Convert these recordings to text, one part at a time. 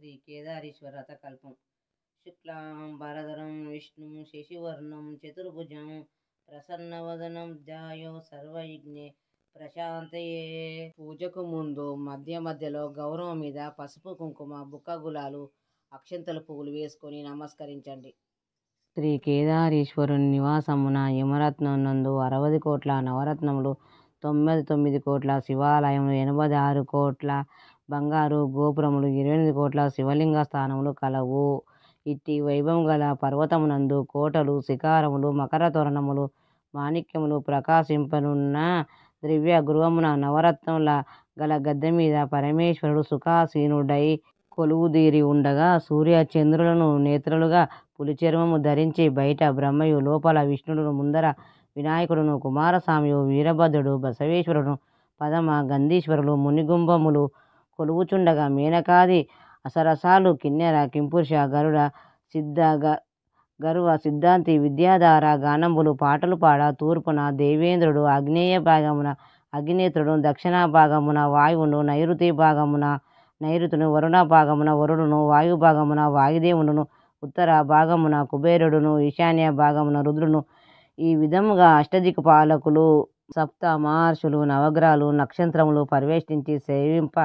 శ్రీ కేదారేశ్వర రథకల్పం. శుక్లాం వరదరం విష్ణుం శశివర్ణం చతుర్భుజం ప్రసన్నవదనం ధ్యాయో సర్వయజ్ఞే ప్రశాంతయే. పూజకు ముందు మధ్యలో గౌరవం మీద పసుపు కుంకుమ బుక్క గులాలు అక్షంతల పువ్వులు వేసుకొని నమస్కరించండి. శ్రీ కేదారేశ్వరుని నివాసమున యమరత్నం నందు 60 కోట్ల నవరత్నములు, 99 కోట్ల శివాలయములు, 86 కోట్ల బంగారు గోపురములు, 28 కోట్ల శివలింగ స్థానములు కలవు. ఇట్టి వైభవం గల పర్వతమునందు కోటలు, శిఖరములు, మకర తోరణములు, మాణిక్యములు ప్రకాశింపనున్న దివ్య గృహమున నవరత్నముల గల గద్దె మీద పరమేశ్వరుడు సుఖాసీనుడై కొలువుదీరి ఉండగా, సూర్య చంద్రులను నేత్రులుగా పులిచర్మము ధరించి బయట బ్రహ్మయు, లోపల విష్ణుడును, ముందర వినాయకుడును, కుమారస్వామియు, వీరభద్రుడు, బసవేశ్వరుడు, పదమ గంధీశ్వరులు, మునిగుంబములు కొలువుచుండగా, మేనకాది అసరసాలు, కిన్నెర, కింపురుష, గరుడ, గర్వ సిద్ధాంతి, విద్యాధార గానంబులు పాటలు పాడ, తూర్పున దేవేంద్రుడు, ఆగ్నేయ భాగమున అగ్నినేత్రుడు, దక్షిణ భాగమున వాయువును, నైరుతి భాగమున నైరుతును, వరుణ భాగమున వరుడును, వాయు భాగమున వాయుదేవుడును, ఉత్తర భాగమున కుబేరుడును, ఈశాన్య భాగమున రుద్రుడును, ఈ విధముగా అష్టదిక్పాలకులు, సప్త మహర్షులు, నవగ్రహాలు, నక్షత్రములు పరివేష్టించి సేవింప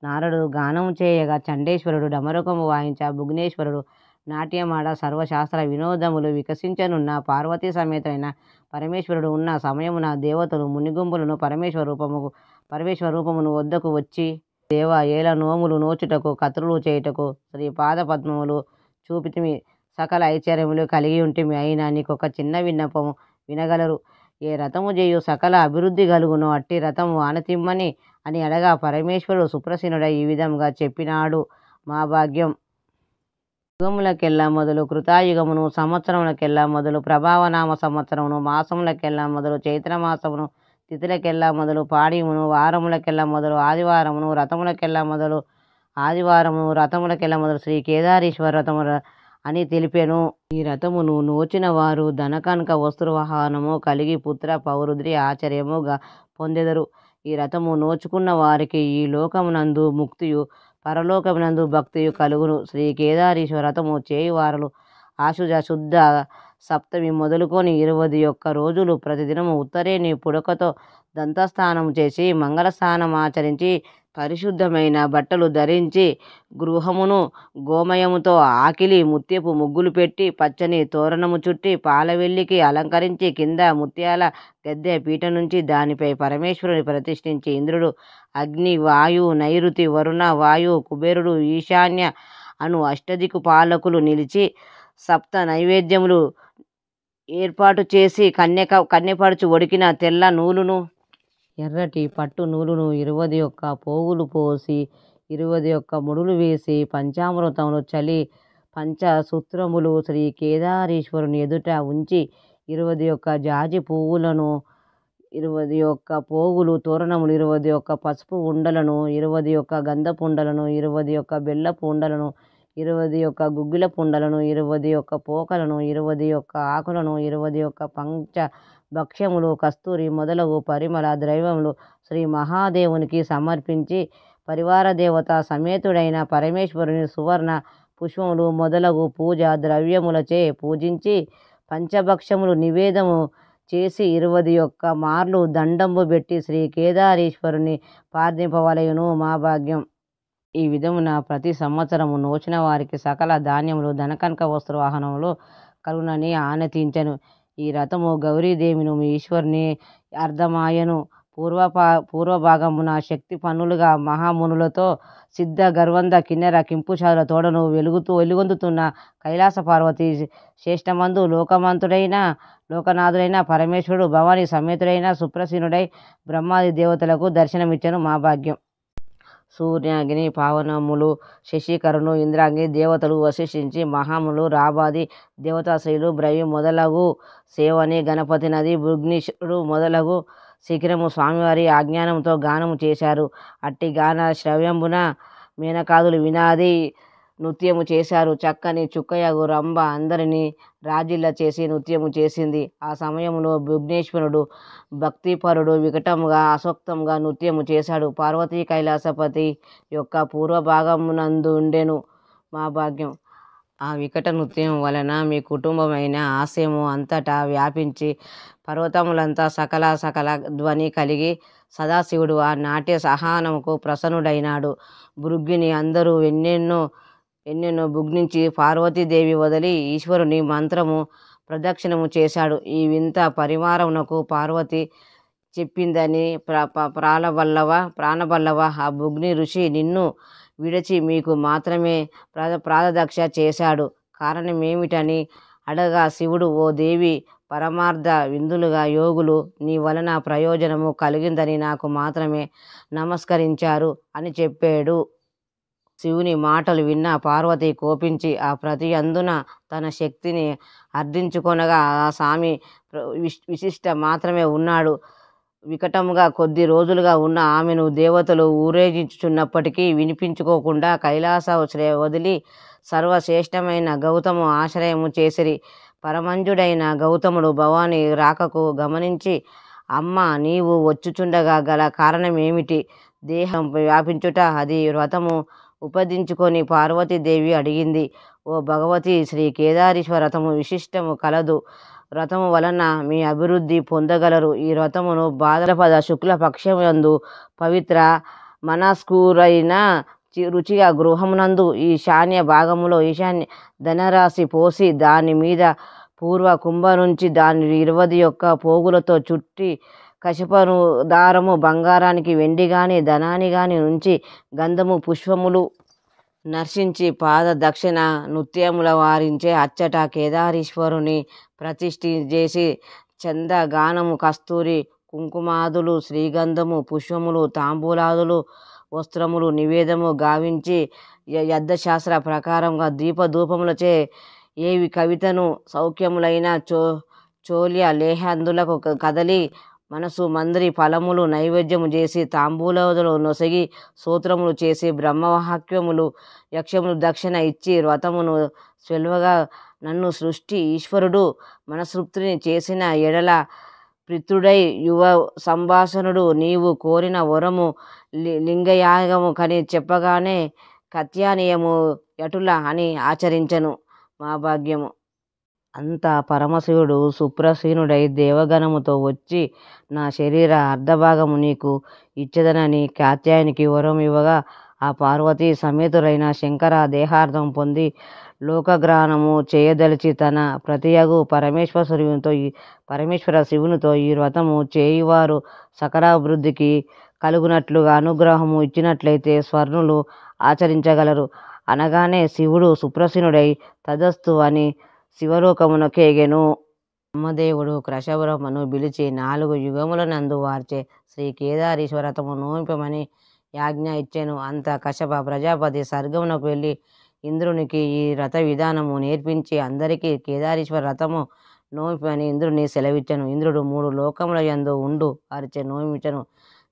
నారదుడు గానము చేయగా, చండేశ్వరుడు డమరుకము వాయించ, భుగ్నేశ్వరుడు నాట్యమాడ, సర్వశాస్త్ర వినోదములు వికసించనున్న పార్వతీ సమేతుడైన పరమేశ్వరుడు ఉన్న సమయమున దేవతలు మునిగుంబులను పరమేశ్వర రూపమును వద్దకు వచ్చి, దేవ ఏల నోములు నోచుటకు, కత్రులు చేయుటకు శ్రీ పాద పద్మములు చూపితిమి, సకల ఐశ్వర్యములు కలిగి ఉంటిమి, అయినా నీకొక చిన్న విన్నపము వినగలరు. ఏ రథము చేయు సకల అభివృద్ధి కలుగునో అట్టి రథము ఆనతిమ్మని అని అడగా, పరమేశ్వరుడు సుప్రసన్నుడై ఈ విధంగా చెప్పినాడు. మా భాగ్యం. యుగములకెల్లా మొదలు కృతాయుగమును, సంవత్సరములకెల్లా మొదలు ప్రభావనామ సంవత్సరమును, మాసములకెల్లా మొదలు చైత్రమాసమును, తిథులకెల్లా మొదలు పాడ్యమును, వారములకెల్లా మొదలు ఆదివారమును, రథములకెల్లా మొదలు ఆదివారమును, రథములకెల్లా మొదలు శ్రీ కేదారేశ్వర రథము అని తెలిపెను. ఈ రథమును నోచిన వారు ధనకనక వస్త్రవాహనము కలిగి పుత్ర పౌరుద్రి ఆశ్చర్యముగా పొందెదరు. ఈ రథము నోచుకున్న వారికి ఈ లోకమునందు ముక్తియు, పరలోకమునందు భక్తియు కలుగును. శ్రీ కేదారేశ్వర రథము చేయువారలు ఆశుజ శుద్ధ సప్తమి మొదలుకొని 21 రోజులు ప్రతిదినము ఉత్తరేణి పుడకతో దంతస్నానం చేసి, మంగళ స్నానం ఆచరించి, పరిశుద్ధమైన బట్టలు ధరించి, గృహమును గోమయముతో ఆకిలి ముత్యపు ముగ్గులు పెట్టి, పచ్చని తోరణము చుట్టి, పాలవెల్లికి అలంకరించి, కింద ముత్యాల గద్దె పీట నుంచి దానిపై పరమేశ్వరుని ప్రతిష్ఠించి, ఇంద్రుడు, అగ్ని, వాయు, నైరుతి, వరుణ, వాయు, కుబేరుడు, ఈశాన్య అను అష్టదిక్పాలకులు నిలిచి, సప్త నైవేద్యములు ఏర్పాటు చేసి, కన్నెపడుచు ఒడికిన తెల్ల నూలును, ఎర్రటి పట్టు నూలును 21 పోగులు పోసి, 21 ముడులు వేసి, పంచామృతములు చలి, పంచసూత్రములు శ్రీ కేదారేశ్వరుని ఎదుట ఉంచి, 21 జాజి పువ్వులను, 21 పోగులు తోరణములు, 21 పసుపు ఉండలను, 21 గంధపు ఉండలను, 21 బెల్లపు ఉండలను, 21 గుగ్గిల పుండలను, 21 పోకలను, 21 ఆకులను, 21 పంచ భక్ష్యములు, కస్తూరి మొదలగు పరిమళ ద్రవ్యములు శ్రీ మహాదేవునికి సమర్పించి, పరివార దేవత సమేతుడైన పరమేశ్వరుని సువర్ణ పుష్పములు మొదలగు పూజ ద్రవ్యములచే పూజించి, పంచభక్షములు నివేదము చేసి 21 మార్లు దండంబు పెట్టి శ్రీ కేదారేశ్వరుని ప్రార్థింపవలయును. మా భాగ్యం. ఈ విధమున ప్రతి సంవత్సరము నోచిన వారికి సకల ధాన్యములు, ధనకనక వస్త్రవాహనములు కలుగునని ఆనతించెను. ఈ రథము గౌరీదేవిను ఈశ్వరుని అర్ధమాయను. పూర్వభాగమున శక్తి పన్నులుగా మహామునులతో సిద్ధ గర్వంధ కిన్నెర కింపుషాదుల తోడను వెలుగొందుతున్న కైలాస పార్వతి శ్రేష్టమందు లోకనాథుడైన పరమేశ్వరుడు భవాని సమేతుడైన సుప్రసన్నుడై బ్రహ్మాది దేవతలకు దర్శనమిచ్చెను. మా భాగ్యం. సూర్యాగ్ని పావనములు, శశికరును, ఇంద్రాగ్ని దేవతలు వశిష్ఠించి, మహాములు, రాబాది దేవతాశ్రీలు, బ్రవి మొదలగు సేవని, గణపతి నది, భుగ్నేశ్వరుడు మొదలగు శిఖరము స్వామివారి ఆజ్ఞానంతో గానము చేశారు. అట్టి గాన శ్రవ్యంబున మేనకాదులు వినాది నృత్యము చేశారు. చక్కని చుక్కయగు రంభ అందరినీ రాజిల్ల చేసి నృత్యము చేసింది. ఆ సమయంలో భుగ్నేశ్వరుడు భక్తిపరుడు వికటముగా అసక్తముగా నృత్యము చేశాడు. పార్వతీ కైలాసపతి యొక్క పూర్వభాగమునందుండెను. మా భాగ్యం. ఆ వికట నృత్యం వలన మీ కుటుంబమైన ఆశయము అంతటా వ్యాపించి పర్వతములంతా సకల సకల ధ్వని కలిగి సదాశివుడు ఆ నాట్య సహానముకు ప్రసన్నుడైనాడు. భృగ్యుని అందరూ ఎన్నెన్నో ఎన్నెన్నో భుగ్నించి పార్వతీదేవి వదిలి ఈశ్వరుని మంత్రము ప్రదక్షిణము చేశాడు. ఈ వింత పరివారమునకు పార్వతి చెప్పిందని ప్రాణబల్లవ ఆ భుగ్ని ఋషి నిన్ను విడిచి మీకు మాత్రమే ప్రాదదక్ష చేశాడు. కారణమేమిటని అడగా శివుడు, ఓ దేవి, పరమార్థ విందులుగా యోగులు నీ వలన ప్రయోజనము కలిగిందని నాకు మాత్రమే నమస్కరించారు అని చెప్పాడు. శివుని మాటలు విన్న పార్వతి కోపించి ఆ ప్రతి అందున తన శక్తిని అర్థించుకొనగా ఆ స్వామి విశిష్ట మాత్రమే ఉన్నాడు. వికటముగా కొద్ది రోజులుగా ఉన్న ఆమెను దేవతలు ఊరేగించుచున్నప్పటికీ వినిపించుకోకుండా కైలాస వదిలి సర్వశ్రేష్టమైన గౌతము ఆశ్రయము చేసిరి. పరమంజుడైన గౌతముడు భవాని రాకకు గమనించి, అమ్మ, నీవు వచ్చుచుండగా గల కారణమేమిటి? దేహం వ్యాపించుట అది వ్రతము ఉపదించుకొని పార్వతీదేవి అడిగింది. ఓ భగవతి, శ్రీ కేదారేశ్వర వ్రతము విశిష్టము కలదు. వ్రతము వలన మీ అభివృద్ధి పొందగలరు. ఈ వ్రతమును భాద్రపద శుక్ల పక్షమందు పవిత్ర మనస్కురైన రుచిగా గృహమునందు ఈశాన్య భాగములో ఈశాన్య ధనరాశి పోసి దాని మీద పూర్వ కుంభ నుంచి దాని 21 పోగులతో చుట్టి కశపను దారము బంగారానికి వెండి గాని ధనాన్ని గాని నుంచి గంధము పుష్పములు నర్శించి పాద దక్షిణ నృత్యముల వారించే అచ్చట కేదారేశ్వరుని ప్రతిష్ఠి చేసి చంద గానము కస్తూరి కుంకుమాదులు శ్రీగంధము పుష్పములు తాంబూలాదులు వస్త్రములు నివేదము గావించి యద్ధశాస్త్ర ప్రకారంగా దీపధూపములచే ఏవి కవితను సౌఖ్యములైన చోల్య లేహందులకు కదలి మనసు మంద్రి ఫలములు నైవేద్యము చేసి తాంబూలములు నొసగి సూత్రములు చేసి బ్రహ్మవాక్యములు యక్షములు దక్షిణ ఇచ్చి వ్రతమును స్వల్వగా నన్ను సృష్టి ఈశ్వరుడు మనసృప్తిని చేసిన ఎడల పితృడై యువ సంభాషణుడు నీవు కోరిన వరము లింగయాగము కని చెప్పగానే కత్యానీయము యటుల అని ఆచరించను. మా భాగ్యము. అంతా పరమశివుడు సుప్రసీనుడై దేవగణముతో వచ్చి నా శరీర అర్ధభాగము నీకు ఇచ్చదనని కాత్యాయనికి వరం ఇవ్వగా ఆ పార్వతీ సమేతుడైన శంకర దేహార్థం పొంది లోకగ్రహణము చేయదలిచి తన ప్రతియగు పరమేశ్వర శివునితో ఈ వ్రతము చేయువారు సకలాభివృద్ధికి కలుగునట్లుగా అనుగ్రహము ఇచ్చినట్లయితే స్వర్ణులు ఆచరించగలరు అనగానే శివుడు సుప్రసీనుడై తదస్తు అని శివలోకమునకేగెను. బ్రహ్మదేవుడు కృషబ్రహ్మను పిలిచి 4 యుగములనందు వార్చే శ్రీ కేదారేశ్వర వ్రతము నోయింపమని యాజ్ఞ ఇచ్చెను. అంత కశ్యప ప్రజాపతి స్వర్గమునకు వెళ్ళి ఇంద్రునికి ఈ వ్రత విధానము నేర్పించి అందరికీ కేదారేశ్వర వ్రతము నోయింపమని ఇంద్రుని సెలవిచ్చెను. ఇంద్రుడు 3 లోకముల యందు ఉండు వారిచే నోయించెను.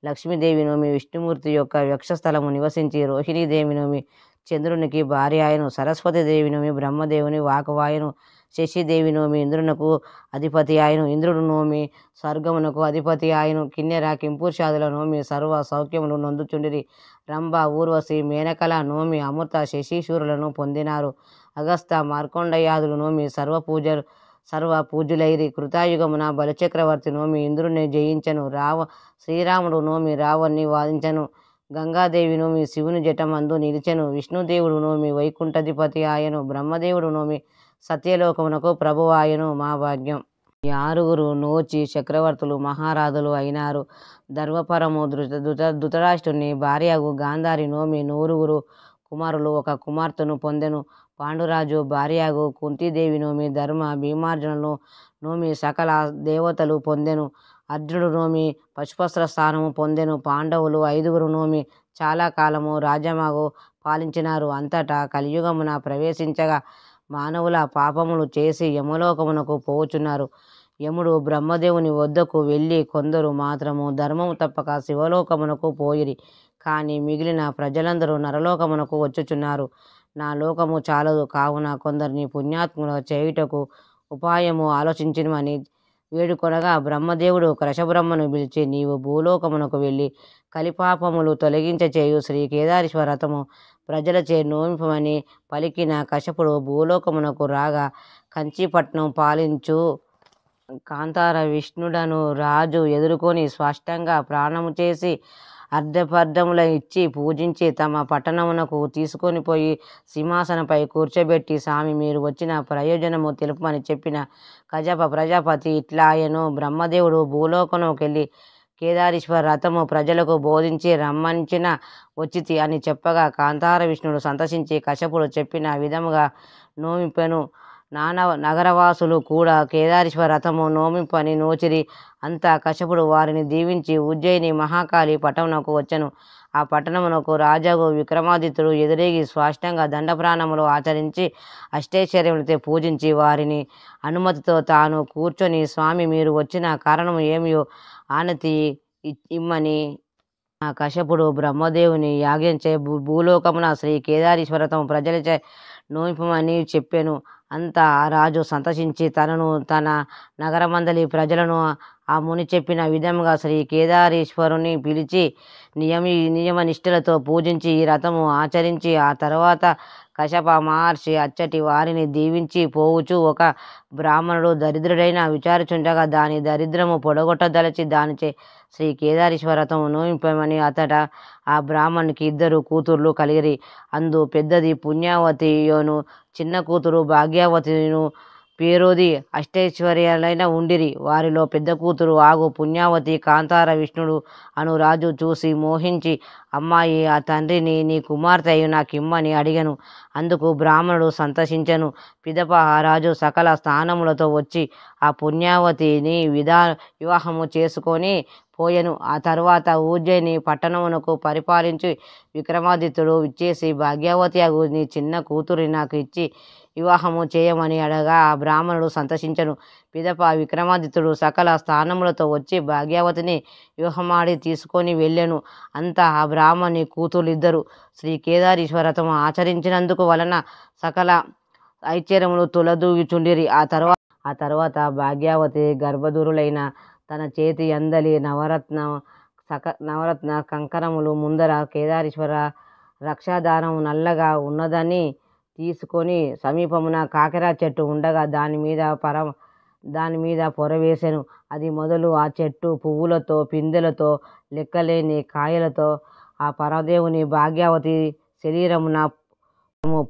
లక్ష్మీదేవి నోమి విష్ణుమూర్తి యొక్క వక్షస్థలము నివసించి రోహిణీదేవి నోమి చంద్రునికి భార్య ఆయను. సరస్వతీదేవి నోమి బ్రహ్మదేవుని వాకవాయను. శశిదేవి నోమి ఇంద్రునకు అధిపతి ఆయను. ఇంద్రుడు నోమి స్వర్గమునకు అధిపతి ఆయను. కిన్నెర కింపురుషాదుల నోమి సర్వ సౌఖ్యములు నొందుచుండిరి. రంభ ఊర్వశి మేనకల నోమి అమృత శశీశూరులను పొందినారు. అగస్త మార్కొండయాదులు నోమి సర్వ పూజులైరి. కృతాయుగమున బలిచక్రవర్తి నోమి ఇంద్రుని జయించెను. శ్రీరాముడు నోమి రావణ్ణి వాదించెను. గంగాదేవి నోమి శివుని జటమందు నిలిచెను. విష్ణుదేవుడు నోమి వైకుంఠాధిపతి ఆయను. బ్రహ్మదేవుడు నోమి సత్యలోకమునకు ప్రభువాయను. మా భాగ్యం. ఈ 6 నోచి చక్రవర్తులు మహారాజులు అయినారు. ధర్మపరము ధృతరాష్ట్రుని భార్యగు గాంధారి నోమి 9 కుమారులు 1 కుమార్తెను పొందెను. పాండురాజు భార్యగు కుంతీదేవి నోమి ధర్మ భీమార్జునులను నోమి సకల దేవతలు పొందెను. అర్జునుడు నోమి పశుపస్త్ర స్థానము పొందెను. పాండవులు 5 నోమి చాలా కాలము రాజ్యమాగు పాలించినారు. అంతటా కలియుగమున ప్రవేశించగా మానవుల పాపములు చేసి యమలోకమునకు పోవుచున్నారు. యముడు బ్రహ్మదేవుని వద్దకు వెళ్ళి కొందరు మాత్రము ధర్మము తప్పక శివలోకమునకు పోయిరి. కానీ మిగిలిన ప్రజలందరూ నరలోకమునకు వచ్చుచున్నారు. నా లోకము చాలదు కావున కొందరిని పుణ్యాత్ముల చేయుటకు ఉపాయము ఆలోచించమని వేడుకొనగా బ్రహ్మదేవుడు కృషబ్రహ్మను పిలిచి, నీవు భూలోకమునకు వెళ్ళి కలిపాపములు తొలగించచేయు శ్రీ కేదారేశ్వర వ్రతము ప్రజలచే నోయింపమని పలికిన కశ్యపుడు భూలోకమునకు రాగా కంచీపట్నం పాలించు కాంతార విష్ణుడను రాజు ఎదుర్కొని స్పష్టంగా ప్రాణము చేసి అర్ధపర్ధముల ఇచ్చి పూజించి తమ పట్టణమునకు తీసుకొని పోయి సింహాసనపై కూర్చోబెట్టి స్వామి మీరు వచ్చిన ప్రయోజనము తెలుపమని చెప్పిన ప్రజాపతి ఇట్లాయను. బ్రహ్మదేవుడు భూలోకముకెళ్ళి కేదారేశ్వర రథము ప్రజలకు బోధించి రమ్మంచిన వచ్చితి అని చెప్పగా కాంతార విష్ణుడు సంతసించి కశ్యపుడు చెప్పిన విధముగా నోమింపెను. నగరవాసులు కూడా కేదారేశ్వర రథము నోమింపని నోచిరి. అంతా కశ్యపుడు వారిని దీవించి ఉజ్జయిని మహాకాళి పట్టణమునకు వచ్చెను. ఆ పట్టణమునకు రాజాగు విక్రమాదిత్యుడు ఎదురేగి స్పష్టంగా దండప్రాణములు ఆచరించి అష్టైశ్వర్యములతో పూజించి వారిని అనుమతితో తాను కూర్చొని స్వామి మీరు వచ్చిన కారణము ఏమియో ఆనతి ఇమ్మని ఆ కశ్యపుడు బ్రహ్మదేవుని యాజ్ఞచే భూలోకమున శ్రీ కేదారేశ్వరతము ప్రజలచే నోయింపమని చెప్పెను. అంతా ఆ రాజు సంతసించి తనను తన నగరమందలి ప్రజలను ఆ ముని చెప్పిన విధముగా శ్రీ కేదారేశ్వరుని పిలిచి నియమనిష్టలతో పూజించి ఈ రథము ఆచరించి ఆ తర్వాత కశ్యప మహర్షి అచ్చటి వారిని దీవించి పోవుచు ఒక బ్రాహ్మణుడు దరిద్రుడైన విచారించుండగా దాని దరిద్రము పొడగొట్టదలచి దానిచే శ్రీ కేదారేశ్వర రథము నోయింపమని అతట ఆ బ్రాహ్మణునికి 2 కూతుర్లు కలిగిరి. అందు పెద్దది పుణ్యావతియును చిన్న కూతురు భాగ్యావతియును పేరోది అష్టైశ్వర్యాలైన ఉండిరి. వారిలో పెద్ద కూతురు ఆగు పుణ్యావతి కాంతార విష్ణుడు అను రాజు చూసి మోహించి అమ్మాయి ఆ తండ్రిని నీ కుమార్తె అయి నాకిమ్మని అడిగను. అందుకు బ్రాహ్మణుడు సంతసించెను. పిదప ఆ రాజు సకల స్థానములతో వచ్చి ఆ పుణ్యావతిని వివాహము చేసుకొని పోయెను. ఆ తరువాత ఉజ్జయిని పట్టణమునకు పరిపాలించి విక్రమాదిత్యుడు ఇచ్చేసి భాగ్యావతి అగు నీ చిన్న కూతురి నాకు ఇచ్చి వివాహము చేయమని అడగా ఆ బ్రాహ్మణుడు సంతసించెను. పిదప విక్రమాదిత్యుడు సకల స్థానములతో వచ్చి భాగ్యావతిని వివాహమాడి తీసుకొని వెళ్ళెను. అంతా ఆ బ్రాహ్మణి కూతుర్లిద్దరు శ్రీ కేదారేశ్వర రథము ఆచరించినందుకు వలన సకల ఐశ్వర్యములు తొలదూగిచుండిరి. ఆ తర్వాత భాగ్యావతి గర్భధురులైన తన చేతి అందలి నవరత్న కంకణములు ముందర కేదారేశ్వర రక్షాధారము నల్లగా ఉన్నదని తీసుకొని సమీపమున కాకర చెట్టు ఉండగా దాని మీద పొరవేసెను. అది మొదలు ఆ చెట్టు పువ్వులతో పిందెలతో లెక్కలేని కాయలతో ఆ పరమదేవుని భాగ్యావతి శరీరమున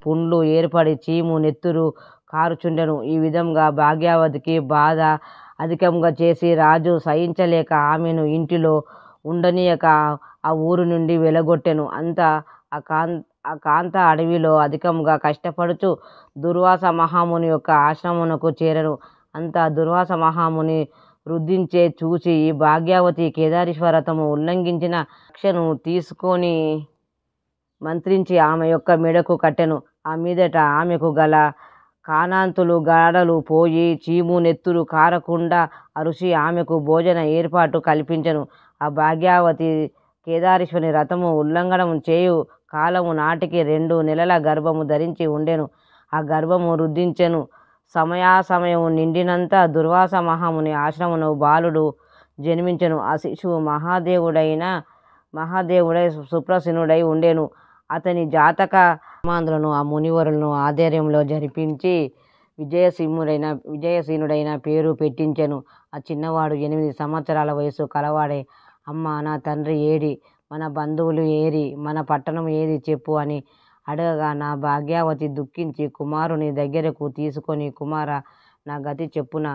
పుండ్లు ఏర్పడి చీము నెత్తురు కారుచుండెను. ఈ విధంగా భాగ్యావతికి బాధ అధికంగా చేసి రాజు సహించలేక ఆమెను ఇంటిలో ఉండనీయక ఆ ఊరు నుండి వెలగొట్టెను. అంతా ఆ కాంత అడవిలో అధికంగా కష్టపడుచు దుర్వాస మహాముని యొక్క ఆశ్రమమునకు చేరెను. అంతా దుర్వాస మహాముని వృద్ధించే చూసి ఈ భాగ్యావతి కేదారేశ్వర రథము ఉల్లంఘించిన రక్షను తీసుకొని మంత్రించి ఆమె యొక్క మెడకు కట్టెను. ఆ మీదట ఆమెకు గల కానాంతులు గాడలు పోయి చీము నెత్తురు కారకుండా అరుసి ఆమెకు భోజన ఏర్పాటు కల్పించెను. ఆ భాగ్యావతి కేదారేశ్వరుని రథము ఉల్లంఘనం చేయు కాలము నాటికి 2 నెలల గర్భము ధరించి ఉండెను. ఆ గర్భము వృద్ధించెను. సమయము నిండినంత దుర్వాస మహాముని ఆశ్రమమును బాలుడు జన్మించెను. ఆ శిశువు మహాదేవుడై సుప్రసన్నుడై ఉండెను. అతని జాతక మాంద్రులను ఆ మునివరులను ఆధ్వర్యంలో జరిపించి విజయసీనుడైన పేరు పెట్టించెను. ఆ చిన్నవాడు 8 సంవత్సరాల వయసు కలవాడే అమ్మ నా తండ్రి ఏడి, మన బంధువులు ఏరి, మన పట్టణం ఏది చెప్పు అని అడగగా నా భాగ్యావతి దుఃఖించి కుమారుని దగ్గరకు తీసుకొని కుమార నా గతి చెప్పున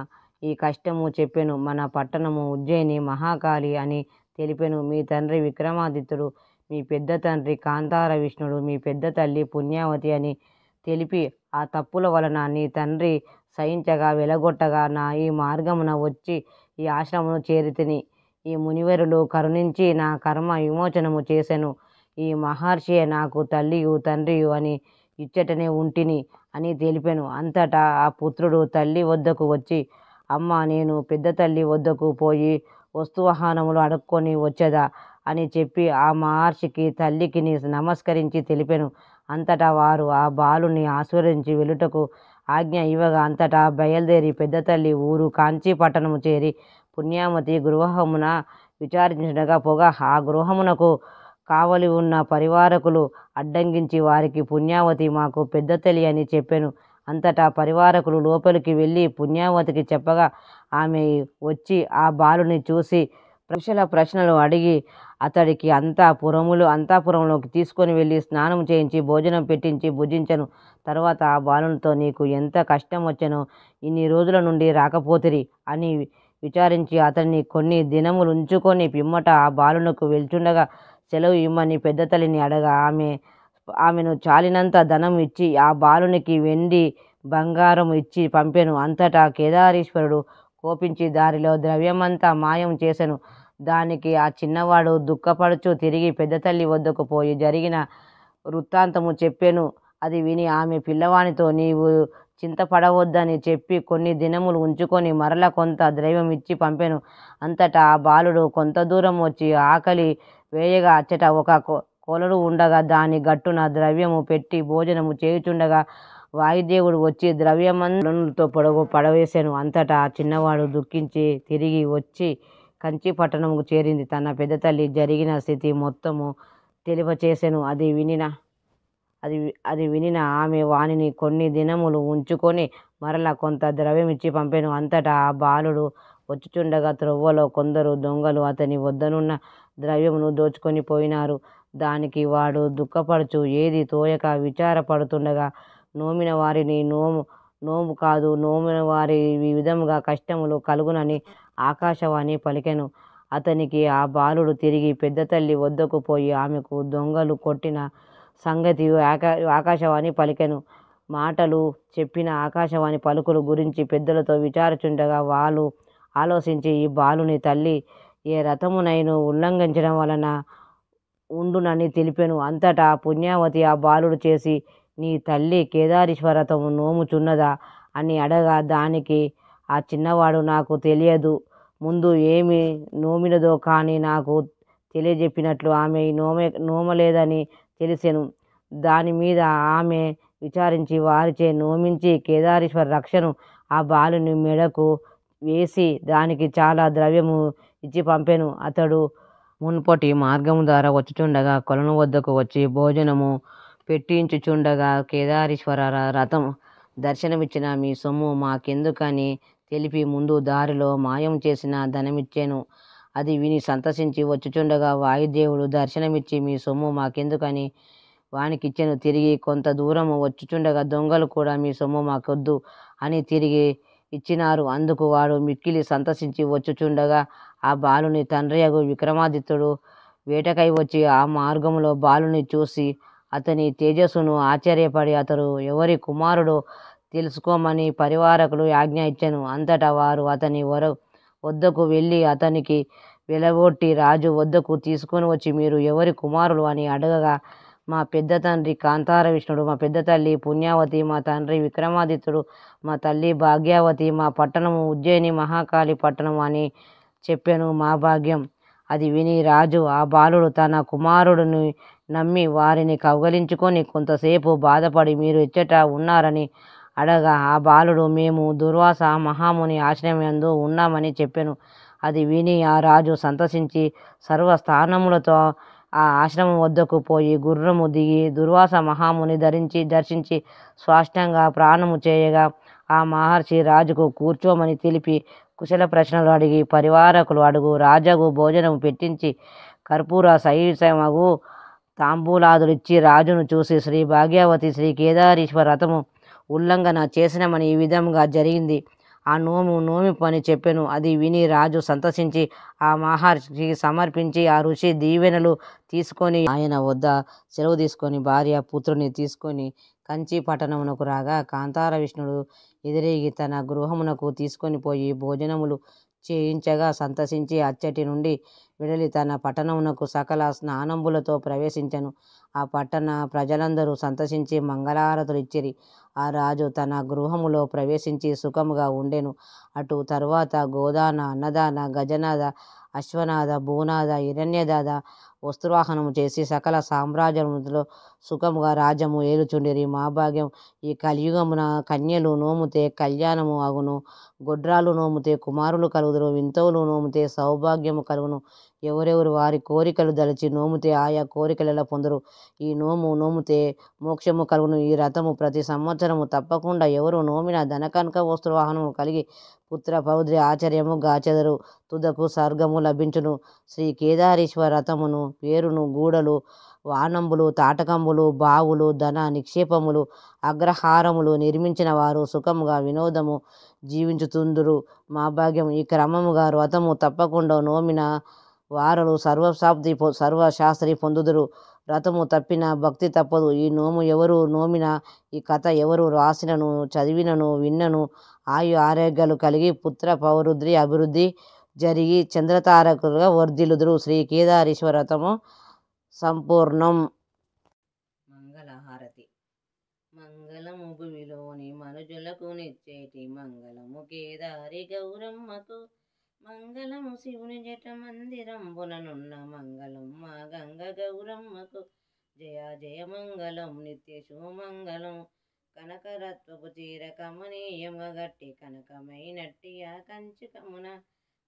ఈ కష్టము చెప్పెను. మన పట్టణము ఉజ్జయిని మహాకాళి అని తెలిపెను. మీ తండ్రి విక్రమాదిత్యుడు, మీ పెద్ద తండ్రి కాంతార విష్ణుడు, మీ పెద్ద తల్లి పుణ్యావతి అని తెలిపి ఆ తప్పుల వలన నీ తండ్రి సహించగా వెలగొట్టగా నా ఈ మార్గమున వచ్చి ఈ ఆశ్రమమును చేరితిని. ఈ మునివరులు కరుణించి నా కర్మ విమోచనము చేసెను. ఈ మహర్షియే నాకు తల్లియు తండ్రియు అని ఇచ్చటనే ఉంటిని అని తెలిపెను. అంతటా ఆ పుత్రుడు తల్లి వద్దకు వచ్చి అమ్మ నేను పెద్ద తల్లి వద్దకు పోయి వస్తువాహనములు అడుక్కొని వచ్చేదా అని చెప్పి ఆ మహర్షికి తల్లికి నమస్కరించి తెలిపెను. అంతటా వారు ఆ బాలుని ఆశీర్వదించి వెలుటకు ఆజ్ఞ ఇవ్వగా అంతటా బయలుదేరి పెద్ద తల్లి ఊరు కాంచీ పట్టణము చేరి పుణ్యావతి గృహమున విచారించగా పొగ ఆ గృహమునకు కావలి ఉన్న పరివారకులు అడ్డంగించి వారికి పుణ్యావతి మాకు పెద్ద తల్లి అని చెప్పెను. అంతటా పరివారకులు లోపలికి వెళ్ళి పుణ్యావతికి చెప్పగా ఆమె వచ్చి ఆ బాలుని చూసి ప్రశ్నలు అడిగి అతడికి అంతఃపురంలోకి తీసుకొని వెళ్ళి స్నానం చేయించి భోజనం పెట్టించి భుజించను. తర్వాత ఆ బాలునితో నీకు ఎంత కష్టం వచ్చెనో ఇన్ని రోజుల నుండి రాకపోతిరి అని విచారించి అతన్ని కొన్ని దినములు ఉంచుకొని పిమ్మట ఆ బాలునకు వెళ్చుండగా సెలవు ఇమ్మని పెద్ద తల్లిని అడగా ఆమెను చాలినంత ధనం ఇచ్చి ఆ బాలునికి వెండి బంగారం ఇచ్చి పంపెను. అంతటా కేదారేశ్వరుడు కోపించి దారిలో ద్రవ్యమంతా మాయం చేసెను. దానికి ఆ చిన్నవాడు దుఃఖపడుచు తిరిగి పెద్ద తల్లి వద్దకు పోయి జరిగిన వృత్తాంతము చెప్పెను. అది విని ఆమె పిల్లవానితో నీవు చింతపడవద్దని చెప్పి కొన్ని దినములు ఉంచుకొని మరల కొంత ద్రవ్యం ఇచ్చి పంపెను. అంతటా ఆ బాలుడు కొంత దూరం వచ్చి ఆకలి వేయగా అచ్చట ఒక కొలడు ఉండగా దాని గట్టున ద్రవ్యము పెట్టి భోజనము చేయుచుండగా వాయుదేవుడు వచ్చి ద్రవ్యమంతో పడవేశాను. అంతటా ఆ చిన్నవాడు దుఃఖించి తిరిగి వచ్చి కంచి పట్టణముకు చేరింది. తన పెద్ద తల్లి జరిగిన స్థితి మొత్తము తెలియచేసెను. అది వినిన ఆమె వానిని కొన్ని దినములు ఉంచుకొని మరల కొంత ద్రవ్యం ఇచ్చి పంపెను. అంతటా ఆ బాలుడు వచ్చుచుండగా త్రొవ్వలో కొందరు దొంగలు అతని వద్దనున్న ద్రవ్యమును దోచుకొని పోయినారు. దానికి వాడు దుఃఖపడుచు ఏది తోయక విచారపడుతుండగా నోమిన వారిని నోము కాదు నోమిన వారి ఈ విధముగా కష్టములు కలుగునని ఆకాశవాణి పలికెను. అతనికి ఆ బాలుడు తిరిగి పెద్ద తల్లి వద్దకు పోయి ఆమెకు దొంగలు కొట్టిన సంగతి ఆకాశవాణి పలికెను. మాటలు చెప్పిన ఆకాశవాణి పలుకులు గురించి పెద్దలతో విచారించుండగా వాళ్ళు ఆలోచించి ఈ బాలుని తల్లి ఏ రథమునైనా ఉల్లంఘించడం వలన ఉండునని తెలిపెను. అంతటా పుణ్యావతి ఆ బాలుడు చేసి నీ తల్లి కేదారేశ్వర రథము నోముచున్నదా అని అడగా దానికి ఆ చిన్నవాడు నాకు తెలియదు, ముందు ఏమి నోమినదో కానీ నాకు తెలియజెప్పినట్లు ఆమె నోమలేదని తెలిసెను. దాని మీద ఆమె విచారించి వారిచే నోమించి కేదారేశ్వర రక్షను ఆ బాలుని మెడకు వేసి దానికి చాలా ద్రవ్యము ఇచ్చి పంపెను. అతడు మున్పటి మార్గము ద్వారా వచ్చుచుండగా కొలను వద్దకు వచ్చి భోజనము పెట్టించుచుండగా కేదారేశ్వర రథం దర్శనమిచ్చిన మీ సొమ్ము మాకెందుకని తెలిపి ముందు దారిలో మాయం చేసిన ధనమిచ్చాను. అది విని సంతసించి వచ్చుచుండగా వాయుదేవుడు దర్శనమిచ్చి మీ సొమ్ము మాకెందుకని వానికిచ్చెను. తిరిగి కొంత దూరము వచ్చుచుండగా దొంగలు కూడా మీ సొమ్ము మాకొద్దు అని తిరిగి ఇచ్చినారు. అందుకు వాడు మిక్కిలి సంతసించి వచ్చుచుండగా ఆ బాలుని తండ్రియగు విక్రమాదిత్యుడు వేటకై వచ్చి ఆ మార్గంలో బాలుని చూసి అతని తేజస్సును ఆశ్చర్యపడి అతడు ఎవరి కుమారుడో తెలుసుకోమని పరివారకులు ఆజ్ఞ ఇచ్చెను. అంతటా వారు అతని వద్దకు వెళ్ళి అతనికి వెలగొట్టి రాజు వద్దకు తీసుకొని వచ్చి మీరు ఎవరి కుమారులు అని అడగగా మా పెద్ద తండ్రి కాంతార విష్ణుడు, మా పెద్ద తల్లి పుణ్యావతి, మా తండ్రి విక్రమాదిత్యుడు, మా తల్లి భాగ్యావతి, మా పట్టణము ఉజ్జయిని మహాకాళి పట్టణం అని చెప్పాను మా భాగ్యం. అది విని రాజు ఆ బాలుడు తన కుమారుడిని నమ్మి వారిని కౌగలించుకొని కొంతసేపు బాధపడి మీరు ఎచ్చట ఉన్నారని అడగా ఆ బాలుడు మేము దుర్వాస మహాముని ఆశ్రమయందు ఉన్నామని చెప్పాను. అది విని ఆ రాజు సంతసించి సర్వస్థానములతో ఆ ఆశ్రమం వద్దకు పోయి గుర్రము దిగి దుర్వాస మహాముని దర్శించి స్వాష్టంగా ప్రాణము చేయగా ఆ మహర్షి రాజుకు కూర్చోమని తెలిపి కుశల ప్రశ్నలు అడిగి పరివారకులు అడుగు రాజాకు భోజనము పెట్టించి కర్పూర సహితమగు తాంబూలాదులిచ్చి రాజును చూసి శ్రీ భాగ్యావతి శ్రీ కేదారేశ్వర రథము ఉల్లంఘన చేసినమని ఈ విధంగా జరిగింది ఆ నోమి పని చెప్పెను. అది విని రాజు సంతసించి ఆ మహర్షికి సమర్పించి ఆ ఋషి దీవెనలు తీసుకొని ఆయన వద్ద సెలవు తీసుకొని భార్య పుత్రుని తీసుకొని కంచి పట్టణమునకు రాగా కాంతార విష్ణుడు ఎదురేగి తన గృహమునకు తీసుకొని పోయి భోజనములు చేయించగా సంతసించి అచ్చటి నుండి వెడలి తన పట్టణమునకు సకల స్నానంబులతో ప్రవేశించను. ఆ పట్టణ ప్రజలందరూ సంతసించి మంగళహారతులు ఇచ్చిరి. ఆ రాజు తన గృహములో ప్రవేశించి సుఖముగా ఉండెను. అటు తరువాత గోదాన, అన్నదాన, గజనాథ, అశ్వనాథ, భూనాథ, హిరణ్యదాథ వస్త్రవాహనము చేసి సకల సామ్రాజ్యములో సుఖముగా రాజ్యము ఏలుచుండిరి. మా భాగ్యం ఈ కలియుగమున కన్యలు నోముతే కళ్యాణము అగును, గొడ్రాలు నోముతే కుమారులు కలుగుదురు, వింతవులు నోముతే సౌభాగ్యము కలుగును, ఎవరెవరు వారి కోరికలు దలిచి నోముతే ఆయా కోరికలెలా పొందురు. ఈ నోము నోముతే మోక్షము కలుగును. ఈ వ్రతము ప్రతి సంవత్సరము తప్పకుండా ఎవరు నోమిన ధనకనక వస్తువాహనము కలిగి పుత్ర పౌత్రి ఆశ్చర్యము గాచెదరు. తుదకు స్వర్గము లభించును. శ్రీ కేదారేశ్వర వ్రతమును పేరును గూడలు, వానంబులు, తాటకంబులు, బావులు, ధన నిక్షేపములు, అగ్రహారములు నిర్మించిన వారు సుఖముగా వినోదము జీవించుతుందురు. మా భాగ్యం. ఈ క్రమముగా వ్రతము తప్పకుండా నోమిన వారలు సర్వశాస్త్రి పొందుదురు. వ్రతము తప్పిన భక్తి తప్పదు. ఈ నోము ఎవరు నోమిన, ఈ కథ ఎవరు రాసినను, చదివినను, విన్నను ఆయు ఆరోగ్యాలు కలిగి పుత్ర పౌరుద్రి అభివృద్ధి జరిగి చంద్రతారకులుగా వర్ధిల్లుదురు. శ్రీ కేదారేశ్వర వ్రతము సంపూర్ణం. మంగళహారతి. మంగళము భువిలోని మనుజులకు నిచ్చేటి మంగళము కేదారి గౌరమ్మకు, మంగళము శివుని జట మందిరంబుననున్న మంగళం మా గంగ గౌరమ్మకు. జయ జయ మంగళం నిత్య శుభమంగళం. కనకరత్వపు చీర కమనీయముగా గట్టి కనకమైనట్టి ఆ కంచుకమున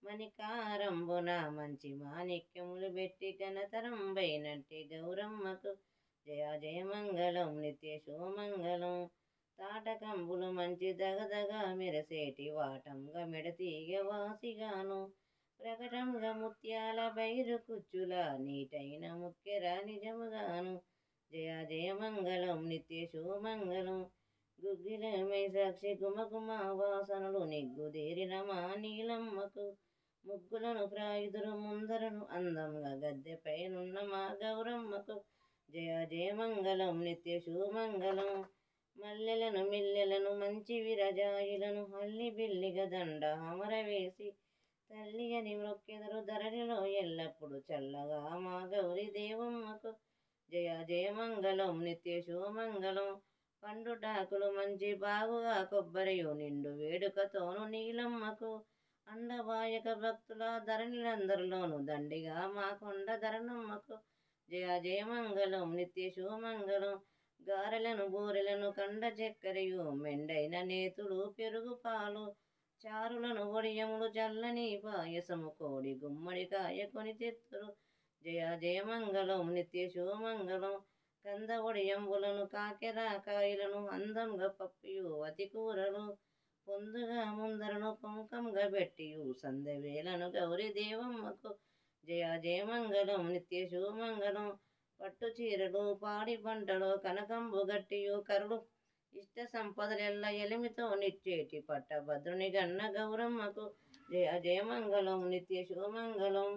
మణికారంబున మంచి మాణిక్యములు పెట్టి ఘనతరంబైనట్టి గౌరమ్మకు. జయ జయ మంగళం నిత్య శుభమంగళం. తాటకంబులు మంచి దగదగ మెరసేటి వాటంగా మెడతీగ వాసిగాను, ప్రకటంగా ముత్యాల బైరు కుచ్చుల నీటైన ముక్కెర నిజముగాను. జయ జయ మంగళం నిత్య శుభమంగళం. గుగ్గిలమై సాక్షి గుమగుమ వాసనలు నిగ్గుదేరిన మా నీలమ్మకు, ముగ్గులను ప్రాయుధులు ముందరను అందంగా గద్దెపైనున్న మా గౌరమ్మకు. జయ జయ మంగళం నిత్య శుభమంగళం. మల్లెలను మిల్లెలను మంచి విరజాయిలను అల్లి బిల్లిగ దండ అమరవేసి తల్లి అని మొక్కెదరు ధరణిలో ఎల్లప్పుడు చల్లగా మా గౌరీ దేవమ్మకు. జయ జయ మంగళం నిత్య శుభమంగళం. పండుటాకులు మంచి బాగుగా కొబ్బరియు నిండు వేడుకతోను నీలమ్మకు, అండబాయక భక్తుల ధరణిలందరిలోను దండిగా మా కొండ ధరణమ్మకు. జయ జయ మంగళం నిత్య శుభమంగళం. గారెలను బూరెలను కండ చక్కెరయు మెండైన నేతులు పెరుగు పాలు చారులను వడియములు చల్లని పాయసము కోడి గుమ్మడికాయ కొని తెత్తురు. జయ జయ మంగళం నిత్య శుభమంగళం. కంద వడియంబులను కాకెర కాయలను అందంగా పప్పియు అతి కూరలు పొందుగా ముందరను పొంకంగా పెట్టియు సందవేలను గౌరీ దేవమ్మకు. జయ జయ మంగళం నిత్య శుభమంగళం. పట్టు చీరలు పాడి పంటలు కనకంబు గట్టియు కరుడు ఇష్ట సంపదలెల్ల ఎలిమితో నిచ్చేటి పట్టభద్రుని గన్న గౌరమ్మకు. జయ జయ మంగళం నిత్య శుభమంగళం.